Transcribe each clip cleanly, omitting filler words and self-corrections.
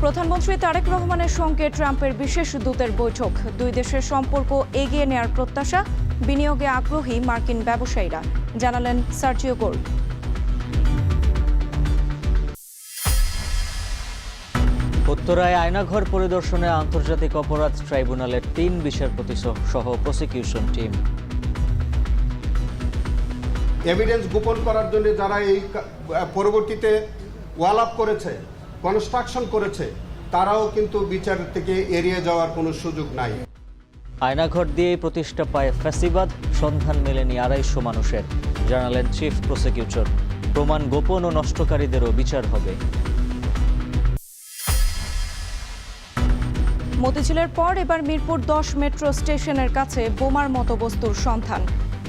প্রধানমন্ত্রী তারেক রহমানের সঙ্গে ট্রাম্পের বিশেষ দূতের বৈঠক। দুই দেশের সম্পর্ক এগিয়ে নেয়ার প্রত্যাশা, বিনিয়োগে আগ্রহী মার্কিন ব্যবসায়ীরা, জানালেন সার্জিও গোল্ড। উত্তরায় আয়নাঘর পরিদর্শনে আন্তর্জাতিক অপরাধ ট্রাইব্যুনালের ৩ বিচারপতি সহ প্রসিকিউশন টিম। এভিডেন্স গোপন করার জন্য যারা এই পরবর্তীতে ওয়াল আপ করেছে, কনস্ট্রাকশন করেছে, তারাও কিন্তু বিচার থেকে এড়িয়ে যাওয়ার কোনো সুযোগ নাই। আয়নাঘর দিয়েই প্রতিষ্ঠা পায় ফ্যাসিবাদ, সন্ধান মেলেনি ২৫০ মানুষের, জানালেন চিফ প্রসিকিউটর। প্রমাণ গোপন ও নষ্টকারীদেরও বিচার হবে। মতিঝিলের পর এবার মিরপুর ১০ মেট্রো স্টেশনের কাছে বোমার মতো বস্তুর সন্ধান।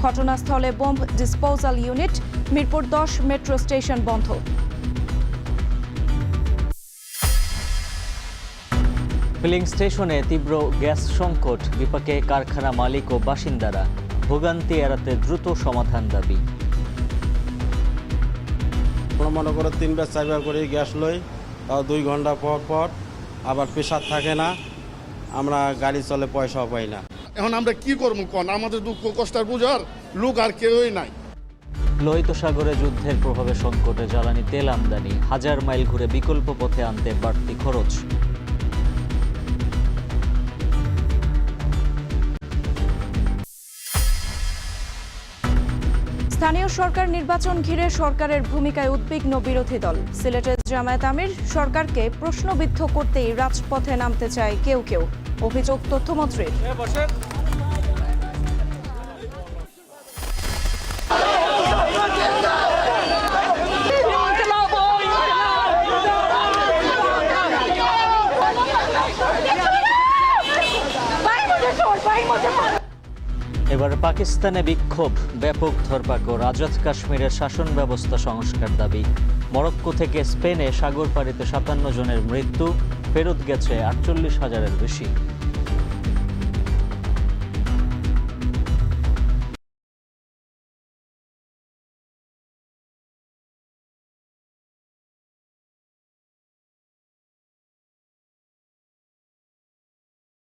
ঘটনাস্থলে bomb disposal unit. Mirpur ১০ metro station বন্ধ। ফিলিং স্টেশনে তীব্র গ্যাস সংকট, বিপাকে কারখানা মালিক ও বাসিন্দারা। ভোগান্তি এড়াতে দ্রুত সমাধান দাবি। মনে করো ৩ বার ৪ বার করে গ্যাস লই, তাও ২ ঘন্টা পর পর আবার প্রেশার থাকে না, আমরা গাড়ি চলে পয়সাও পাই না। এখন আমরা কি করবো কোন? আমাদের দুঃখ কষ্টের বুঝার লোক আর কেউই নাই। লোহিত সাগরে যুদ্ধের প্রভাবে সংকটে জ্বালানি তেল আমদানি, ১০০০ মাইল ঘুরে বিকল্প পথে আনতে বাড়তি খরচ। স্থানীয় সরকার নির্বাচন ঘিরে সরকারের ভূমিকায় উদ্বিগ্ন বিরোধী দল। সিলেটের জামায়াত আমির সরকারকে প্রশ্নবিদ্ধ করতেই রাজপথে নামতে চায় কেউ কেউ, অভিযোগ তথ্যমন্ত্রীর। এবার পাকিস্তানে বিক্ষোভ, ব্যাপক ধরপাকড়, আজাদ কাশ্মীরের শাসন ব্যবস্থা সংস্কার দাবি। মরক্কো থেকে স্পেনে সাগর পাড়িতে ৫৭ জনের মৃত্যু, ফেরত গেছে ৪৮,০০০-এর বেশি।